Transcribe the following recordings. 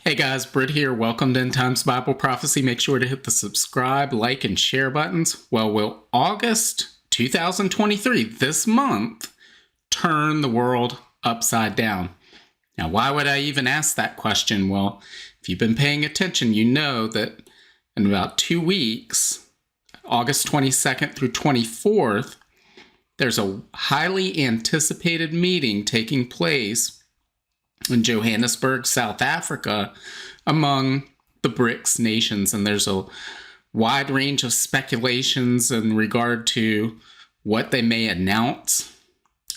Hey guys, Britt here. Welcome to End Times Bible Prophecy. Make sure to hit the subscribe, like, and share buttons. Well, will August 2023, this month, turn the world upside down? Now, why would I even ask that question? Well, if you've been paying attention, you know that in about 2 weeks, August 22nd through 24th, there's a highly anticipated meeting taking place in Johannesburg, South Africa, among the BRICS nations. And there's a wide range of speculations in regard to what they may announce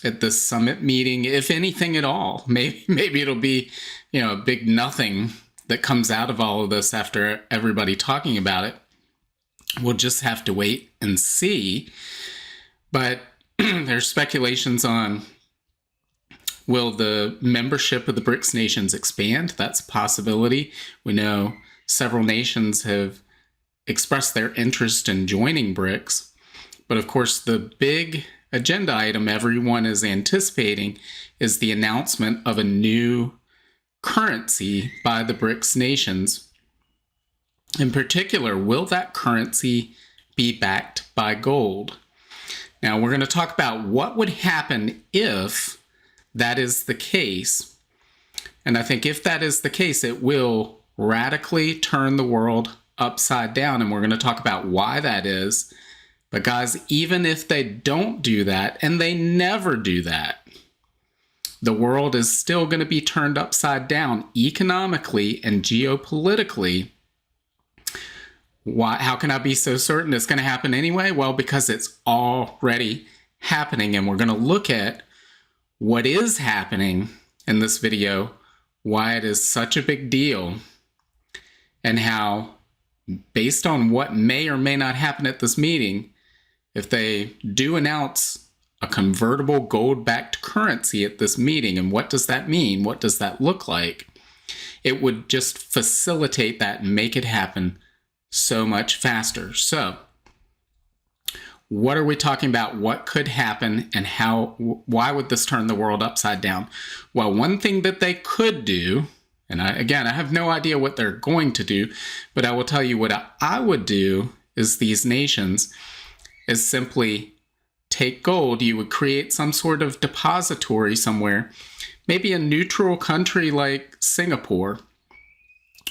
at this summit meeting, if anything at all. Maybe it'll be, a big nothing that comes out of all of this after everybody talking about it. We'll just have to wait and see. But there's speculations on, will the membership of the BRICS nations expand? That's a possibility. We know several nations have expressed their interest in joining BRICS. But of course, the big agenda item everyone is anticipating is the announcement of a new currency by the BRICS nations. In particular, will that currency be backed by gold? Now, we're going to talk about what would happen if that is the case. And I think if that is the case, it will radically turn the world upside down. And we're going to talk about why that is. But guys, even if they don't do that, and they never do that, the world is still going to be turned upside down economically and geopolitically. Why? How can I be so certain it's going to happen anyway? Well, because it's already happening. And we're going to look at what is happening in this video, why it is such a big deal, and how, based on what may or may not happen at this meeting, if they do announce a convertible gold-backed currency at this meeting, and what does that mean? What does that look like? It would just facilitate that and make it happen so much faster. So, what are we talking about? What could happen, and why would this turn the world upside down? Well, one thing that they could do, and I have no idea what they're going to do, but I will tell you what I would do is these nations is simply take gold. You would create some sort of depository somewhere, maybe a neutral country like Singapore,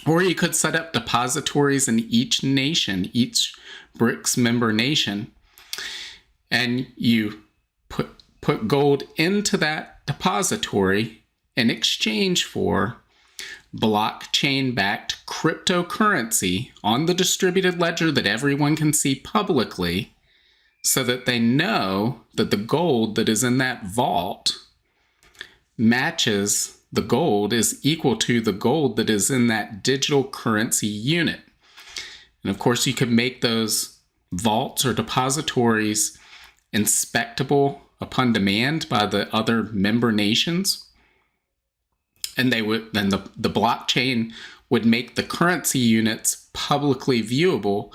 or you could set up depositories in each nation, each BRICS member nation. And you put gold into that depository in exchange for blockchain-backed cryptocurrency on the distributed ledger that everyone can see publicly, so that they know that the gold that is in that vault matches the gold, is equal to the gold that is in that digital currency unit. And of course, you could make those vaults or depositories inspectable upon demand by the other member nations. And then the blockchain would make the currency units publicly viewable.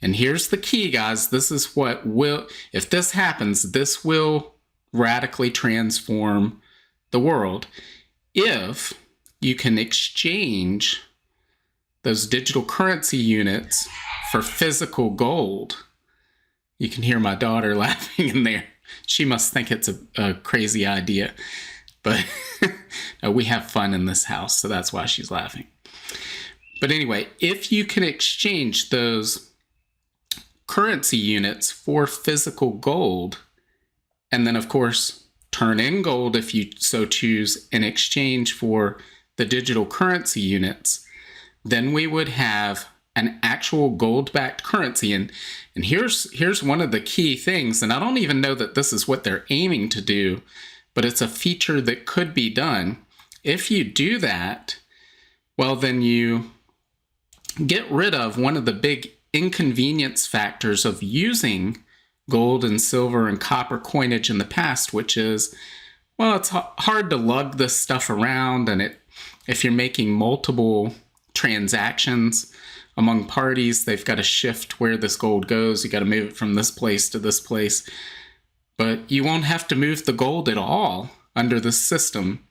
And here's the key, guys. This is what will, if this happens, this will radically transform the world. If you can exchange those digital currency units for physical gold. You can hear my daughter laughing in there. She must think it's a crazy idea. But we have fun in this house, so that's why she's laughing. But anyway, if you can exchange those currency units for physical gold, and then, of course, turn in gold if you so choose in exchange for the digital currency units, then we would have an actual gold-backed currency. And here's one of the key things, and I don't even know that this is what they're aiming to do, but it's a feature that could be done. If you do that, well, then you get rid of one of the big inconvenience factors of using gold and silver and copper coinage in the past, which is, well, it's hard to lug this stuff around, and if you're making multiple transactions among parties, they've got to shift where this gold goes. You got to move it from this place to this place. But you won't have to move the gold at all under this system,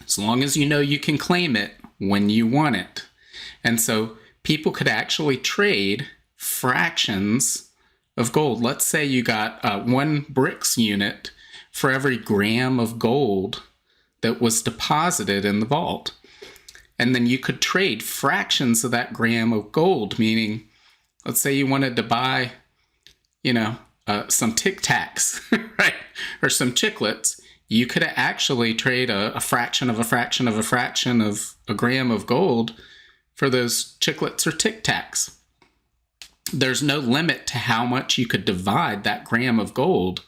as long as you know you can claim it when you want it. And so people could actually trade fractions of gold. Let's say you got 1 BRICS unit for every gram of gold that was deposited in the vault. And then you could trade fractions of that gram of gold, meaning, let's say you wanted to buy, some Tic Tacs, right? Or some chiclets. You could actually trade a fraction of a fraction of a fraction of a gram of gold for those chiclets or Tic Tacs. There's no limit to how much you could divide that gram of gold,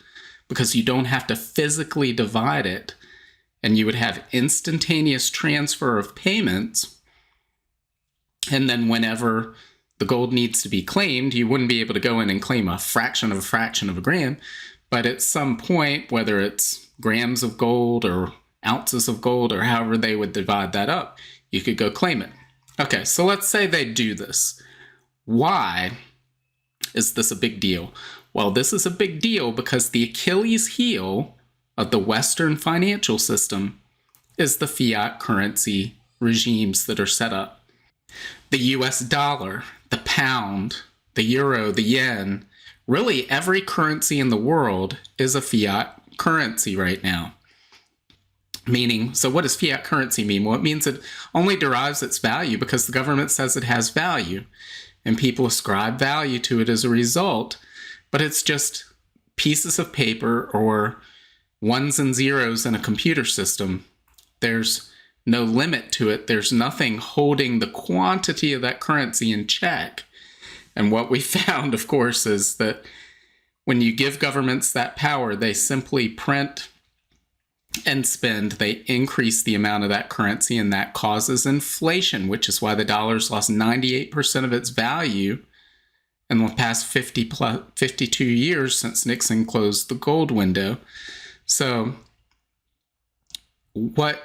because you don't have to physically divide it, and you would have instantaneous transfer of payments. And then whenever the gold needs to be claimed, you wouldn't be able to go in and claim a fraction of a gram, but at some point, whether it's grams of gold or ounces of gold or however they would divide that up, you could go claim it. Okay, so let's say they do this. Why is this a big deal? Well, this is a big deal because the Achilles heel of the Western financial system is the fiat currency regimes that are set up. The US dollar, the pound, the euro, the yen, really every currency in the world is a fiat currency right now. Meaning, so what does fiat currency mean? Well, it means it only derives its value because the government says it has value, and people ascribe value to it as a result, but it's just pieces of paper or ones and zeros in a computer system. There's no limit to it. There's nothing holding the quantity of that currency in check. And what we found, of course, is that when you give governments that power, they simply print and spend. They increase the amount of that currency, and that causes inflation, which is why the dollar's lost 98% of its value in the past 52 years since Nixon closed the gold window. So why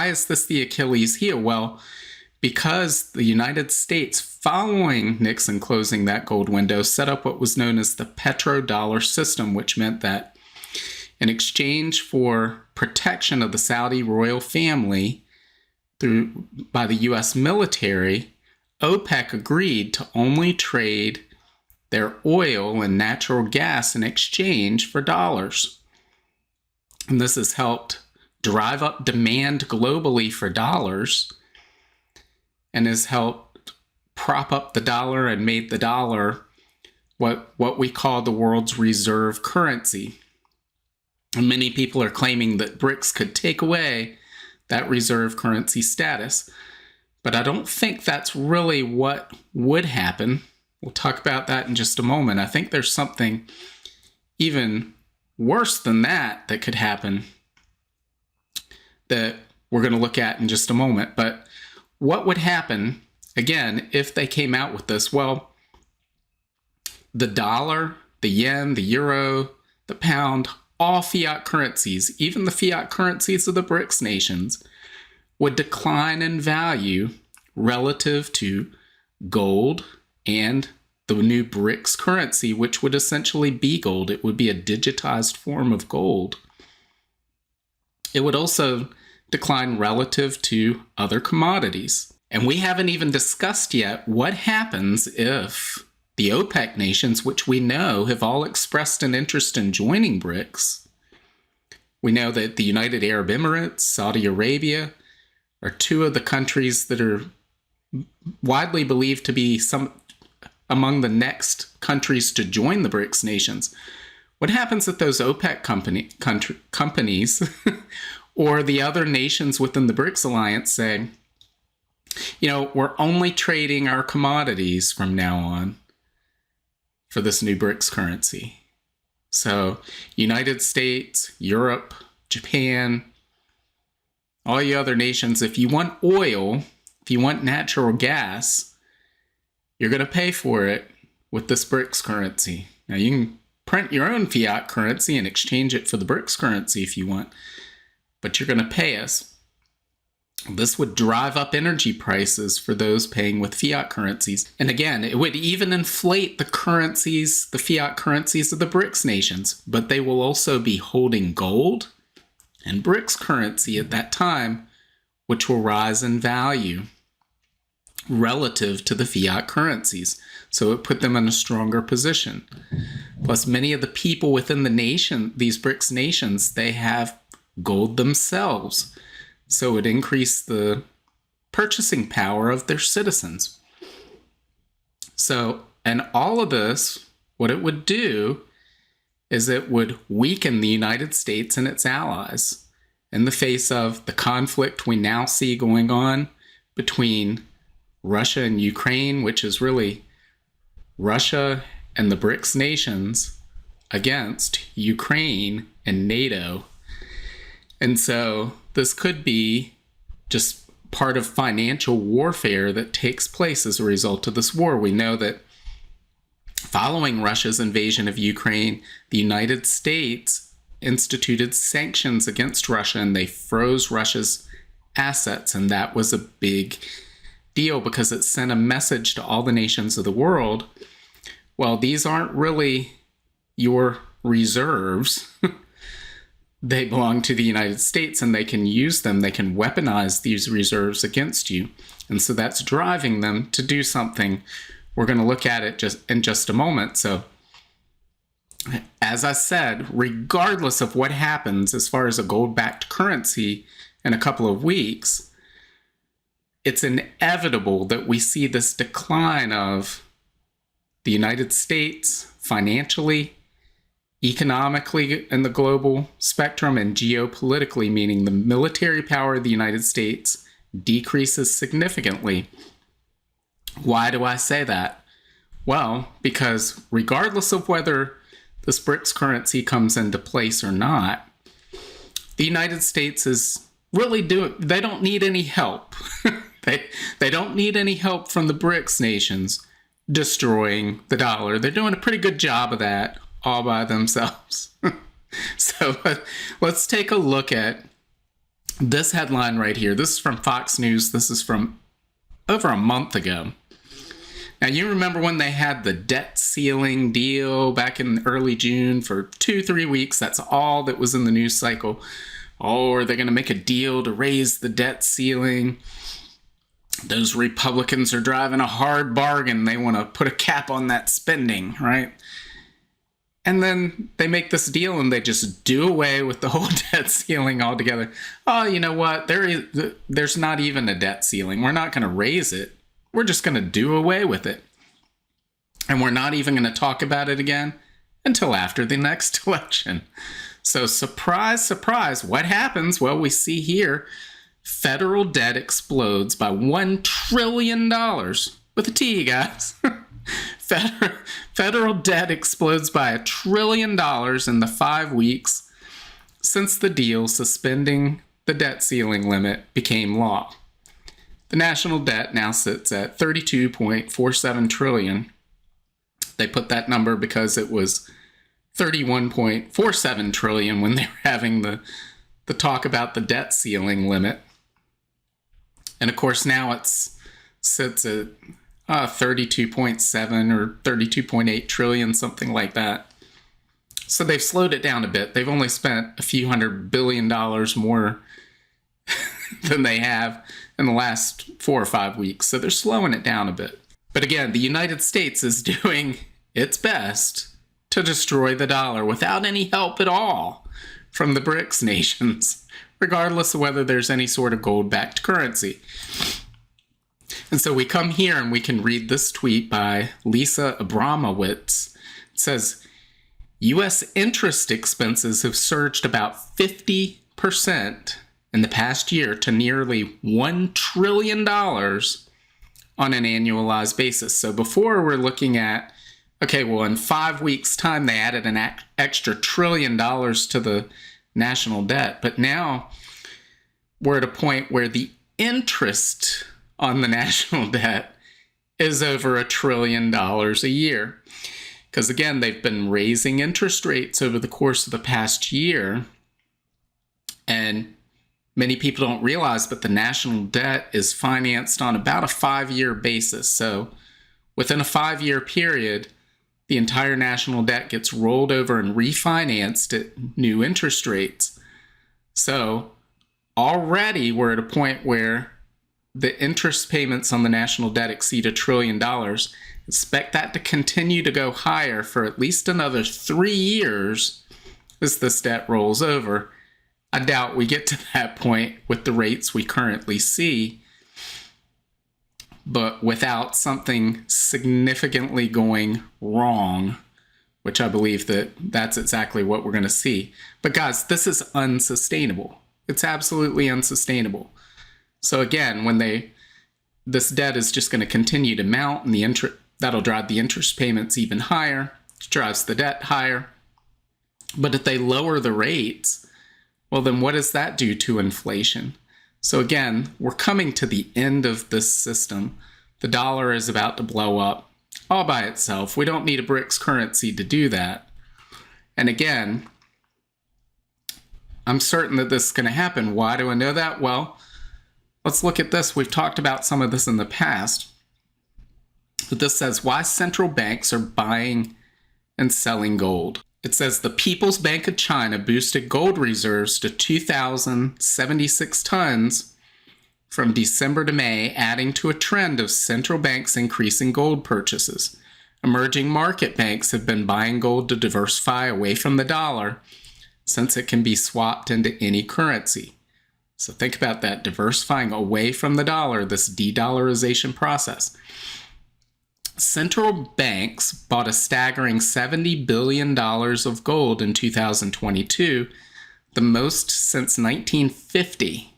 is this the Achilles heel? Well, because the United States, following Nixon closing that gold window, set up what was known as the petrodollar system, which meant that in exchange for protection of the Saudi royal family by the U.S. military, OPEC agreed to only trade their oil and natural gas in exchange for dollars. And this has helped drive up demand globally for dollars and has helped prop up the dollar and made the dollar what we call the world's reserve currency. And many people are claiming that BRICS could take away that reserve currency status. But I don't think that's really what would happen. We'll talk about that in just a moment. I think there's something even worse than that could happen that we're going to look at in just a moment. But what would happen, again, if they came out with this? Well, the dollar, the yen, the euro, the pound, all fiat currencies, even the fiat currencies of the BRICS nations, would decline in value relative to gold and the new BRICS currency, which would essentially be gold. It would be a digitized form of gold. It would also decline relative to other commodities. And we haven't even discussed yet what happens if the OPEC nations, which we know have all expressed an interest in joining BRICS. We know that the United Arab Emirates, Saudi Arabia, are two of the countries that are widely believed to be some among the next countries to join the BRICS nations. What happens if those OPEC companies or the other nations within the BRICS alliance say, we're only trading our commodities from now on for this new BRICS currency? So United States, Europe, Japan, all you other nations, if you want oil, if you want natural gas, you're going to pay for it with this BRICS currency. Now, you can print your own fiat currency and exchange it for the BRICS currency if you want, but you're going to pay us. This would drive up energy prices for those paying with fiat currencies. And again, it would even inflate the currencies, the fiat currencies of the BRICS nations, but they will also be holding gold and BRICS currency at that time, which will rise in value relative to the fiat currencies. So it put them in a stronger position. Plus, many of the people within the nation, these BRICS nations, they have gold themselves. So it increased the purchasing power of their citizens. So, and all of this, what it would do is it would weaken the United States and its allies in the face of the conflict we now see going on between Russia and Ukraine, which is really Russia and the BRICS nations against Ukraine and NATO. And so this could be just part of financial warfare that takes place as a result of this war. We know that following Russia's invasion of Ukraine, the United States instituted sanctions against Russia, and they froze Russia's assets. And that was a big deal because it sent a message to all the nations of the world. Well, these aren't really your reserves. They belong to the United States, and they can use them. They can weaponize these reserves against you. And so that's driving them to do something. We're going to look at it in just a moment. So, as I said, regardless of what happens as far as a gold-backed currency in a couple of weeks, it's inevitable that we see this decline of the United States financially, economically in the global spectrum, and geopolitically, meaning the military power of the United States decreases significantly. Why do I say that? Well, because regardless of whether this BRICS currency comes into place or not, the United States is really they don't need any help. They don't need any help from the BRICS nations destroying the dollar. They're doing a pretty good job of that all by themselves. So let's take a look at this headline right here. This is from Fox News. This is from over a month ago. Now, you remember when they had the debt ceiling deal back in early June for 2-3 weeks? That's all that was in the news cycle. Oh, are they going to make a deal to raise the debt ceiling? Those Republicans are driving a hard bargain. They want to put a cap on that spending, right? And then they make this deal and they just do away with the whole debt ceiling altogether. Oh, you know what? There's not even a debt ceiling. We're not going to raise it. We're just going to do away with it. And we're not even going to talk about it again until after the next election. So surprise, surprise, what happens? Well, we see here federal debt explodes by $1 trillion with a T, guys. Federal debt explodes by $1 trillion in the 5 weeks since the deal suspending the debt ceiling limit became law. The national debt now sits at $32.47 trillion. They put that number because it was $31.47 trillion when they were having the talk about the debt ceiling limit. And of course now it sits at 32.7 or 32.8 trillion, something like that. So they've slowed it down a bit. They've only spent a few $100 billion more than they have in the last 4 or 5 weeks. So they're slowing it down a bit. But again, the United States is doing its best to destroy the dollar without any help at all from the BRICS nations, regardless of whether there's any sort of gold-backed currency. And so we come here and we can read this tweet by Lisa Abramowitz. It says, U.S. interest expenses have surged about 50% in the past year to nearly $1 trillion on an annualized basis. So before we're looking at, okay, well, in 5 weeks' time, they added an extra $1 trillion to the national debt. But now we're at a point where the interest on the national debt is over $1 trillion a year. Because again, they've been raising interest rates over the course of the past year. And many people don't realize, but the national debt is financed on about a 5-year basis. So within a 5-year period, the entire national debt gets rolled over and refinanced at new interest rates. So already we're at a point where the interest payments on the national debt exceed $1 trillion. Expect that to continue to go higher for at least another 3 years as this debt rolls over. I doubt we get to that point with the rates we currently see, but without something significantly going wrong, which I believe that's exactly what we're going to see. But guys, this is unsustainable. It's absolutely unsustainable. So again, this debt is just going to continue to mount, and that'll drive the interest payments even higher, which drives the debt higher. But if they lower the rates, well, then what does that do to inflation? So again, we're coming to the end of this system. The dollar is about to blow up all by itself. We don't need a BRICS currency to do that. And again, I'm certain that this is going to happen. Why do I know that? Well, let's look at this. We've talked about some of this in the past. But this says why central banks are buying and selling gold. It says the People's Bank of China boosted gold reserves to 2,076 tons from December to May, adding to a trend of central banks increasing gold purchases. Emerging market banks have been buying gold to diversify away from the dollar since it can be swapped into any currency. So think about that, diversifying away from the dollar, this de-dollarization process. Central banks bought a staggering $70 billion of gold in 2022, the most since 1950,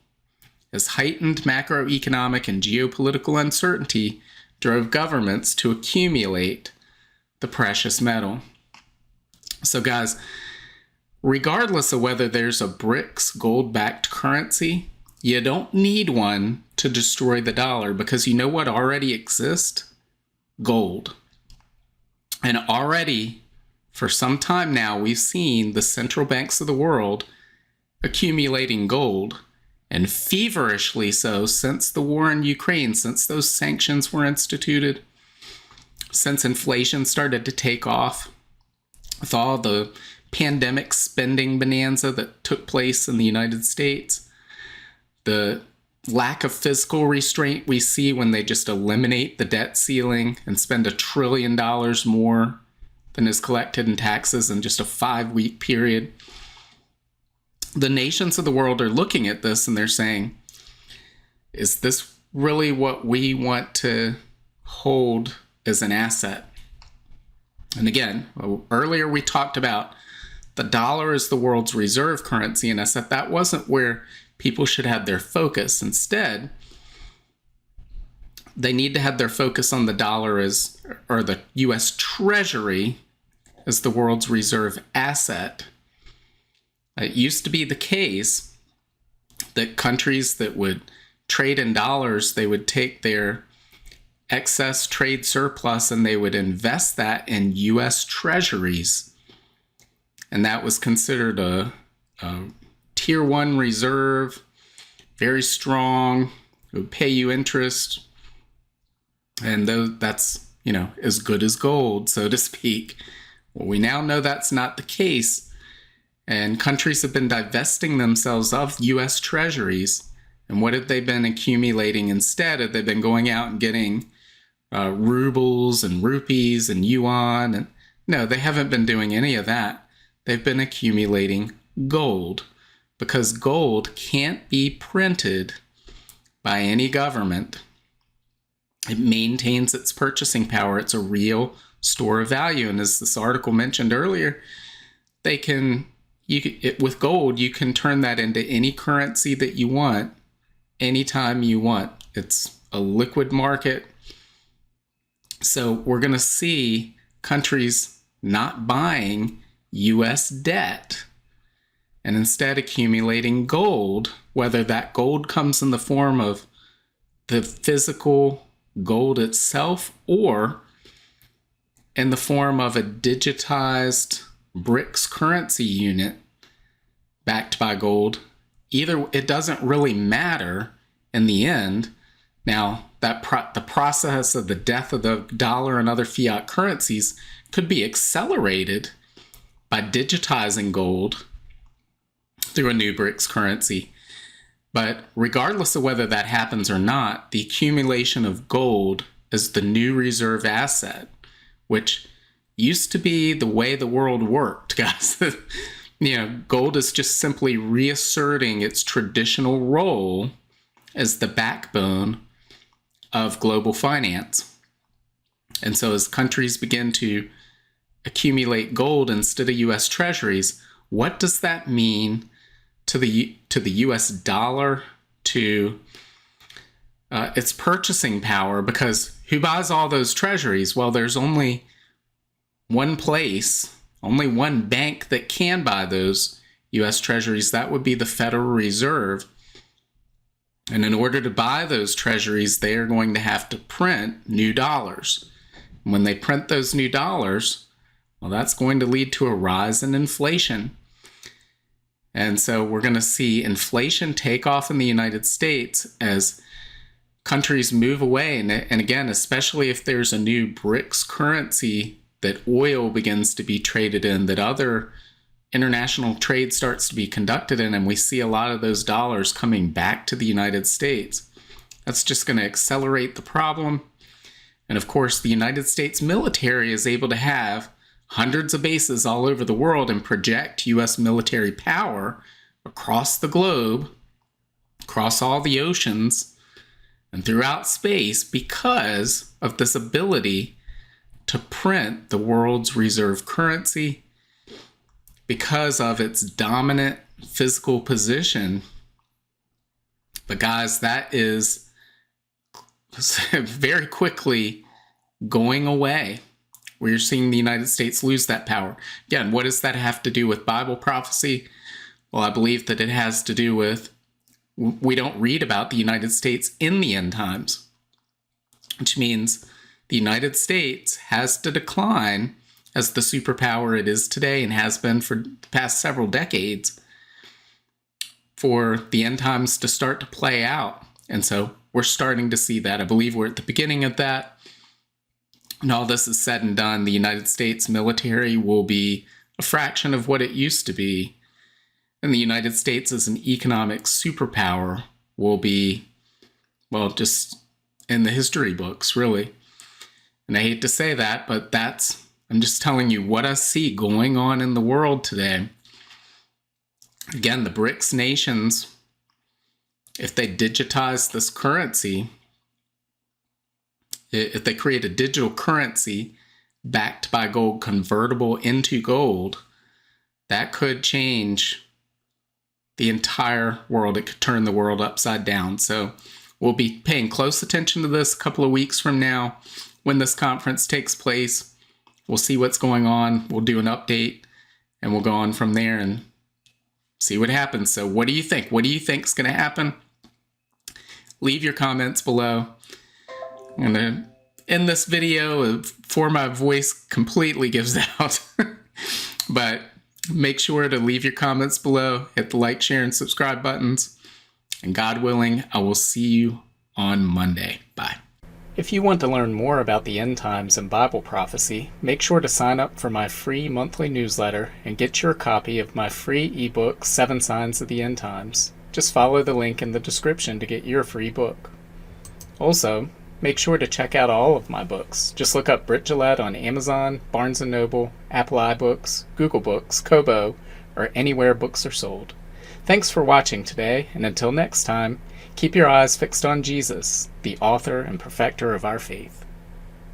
as heightened macroeconomic and geopolitical uncertainty drove governments to accumulate the precious metal. So guys, regardless of whether there's a BRICS gold-backed currency, you don't need one to destroy the dollar, because you know what already exists? Gold. And already, for some time now, we've seen the central banks of the world accumulating gold, and feverishly so since the war in Ukraine, since those sanctions were instituted, since inflation started to take off, with all the pandemic spending bonanza that took place in the United States, the lack of fiscal restraint we see when they just eliminate the debt ceiling and spend $1 trillion more than is collected in taxes in just a 5-week period. The nations of the world are looking at this and they're saying, is this really what we want to hold as an asset? And again, earlier we talked about the dollar is the world's reserve currency, and I said that wasn't where people should have their focus. Instead, they need to have their focus on the dollar or the U.S. Treasury as the world's reserve asset. It used to be the case that countries that would trade in dollars, they would take their excess trade surplus and they would invest that in U.S. Treasuries. And that was considered a Tier 1 reserve, very strong, it would pay you interest, and that's, as good as gold, so to speak. Well, we now know that's not the case, and countries have been divesting themselves of U.S. Treasuries, and what have they been accumulating instead? Have they been going out and getting rubles and rupees and yuan? And no, they haven't been doing any of that. They've been accumulating gold, because gold can't be printed by any government. It maintains its purchasing power. It's a real store of value. And as this article mentioned earlier, with gold, you can turn that into any currency that you want, anytime you want. It's a liquid market. So we're going to see countries not buying U.S. debt and instead accumulating gold, whether that gold comes in the form of the physical gold itself or in the form of a digitized BRICS currency unit backed by gold. Either, it doesn't really matter in the end. Now, the process of the death of the dollar and other fiat currencies could be accelerated by digitizing gold through a new BRICS currency. But regardless of whether that happens or not, the accumulation of gold as the new reserve asset, which used to be the way the world worked, guys. Gold is just simply reasserting its traditional role as the backbone of global finance. And so as countries begin to accumulate gold instead of U.S. Treasuries, what does that mean to the U.S. dollar, to its purchasing power? Because who buys all those treasuries? Well, there's only one place, only one bank that can buy those U.S. treasuries. That would be the Federal Reserve. And in order to buy those treasuries, they are going to have to print new dollars. And when they print those new dollars, well, that's going to lead to a rise in inflation. And so we're going to see inflation take off in the United States as countries move away. And again, especially if there's a new BRICS currency that oil begins to be traded in, that other international trade starts to be conducted in, and we see a lot of those dollars coming back to the United States. That's just going to accelerate the problem. And of course, the United States military is able to have hundreds of bases all over the world and project U.S. military power across the globe, across all the oceans, and throughout space because of this ability to print the world's reserve currency, because of its dominant physical position. But guys, that is very quickly going away. We're seeing the United States lose that power. Again, what does that have to do with Bible prophecy? Well, I believe that it has to do with, we don't read about the United States in the end times, which means the United States has to decline as the superpower it is today and has been for the past several decades for the end times to start to play out. And so we're starting to see that. I believe we're at the beginning of that. When all this is said and done, the United States military will be a fraction of what it used to be. And the United States as an economic superpower will be, well, just in the history books, really. And I hate to say that, but I'm just telling you what I see going on in the world today. Again, the BRICS nations, if they digitize this currency, if they create a digital currency backed by gold, convertible into gold, that could change the entire world. It could turn the world upside down. So we'll be paying close attention to this a couple of weeks from now when this conference takes place. We'll see what's going on. We'll do an update and we'll go on from there and see what happens. So what do you think? What do you think is going to happen? Leave your comments below. I'm going to end this video before my voice completely gives out. But make sure to leave your comments below. Hit the like, share, and subscribe buttons. And God willing, I will see you on Monday. Bye. If you want to learn more about the end times and Bible prophecy, make sure to sign up for my free monthly newsletter and get your copy of my free ebook, 7 Signs of the End Times. Just follow the link in the description to get your free book. Also, make sure to check out all of my books. Just look up Britt on Amazon, Barnes & Noble, Apple iBooks, Google Books, Kobo, or anywhere books are sold. Thanks for watching today, and until next time, keep your eyes fixed on Jesus, the author and perfecter of our faith.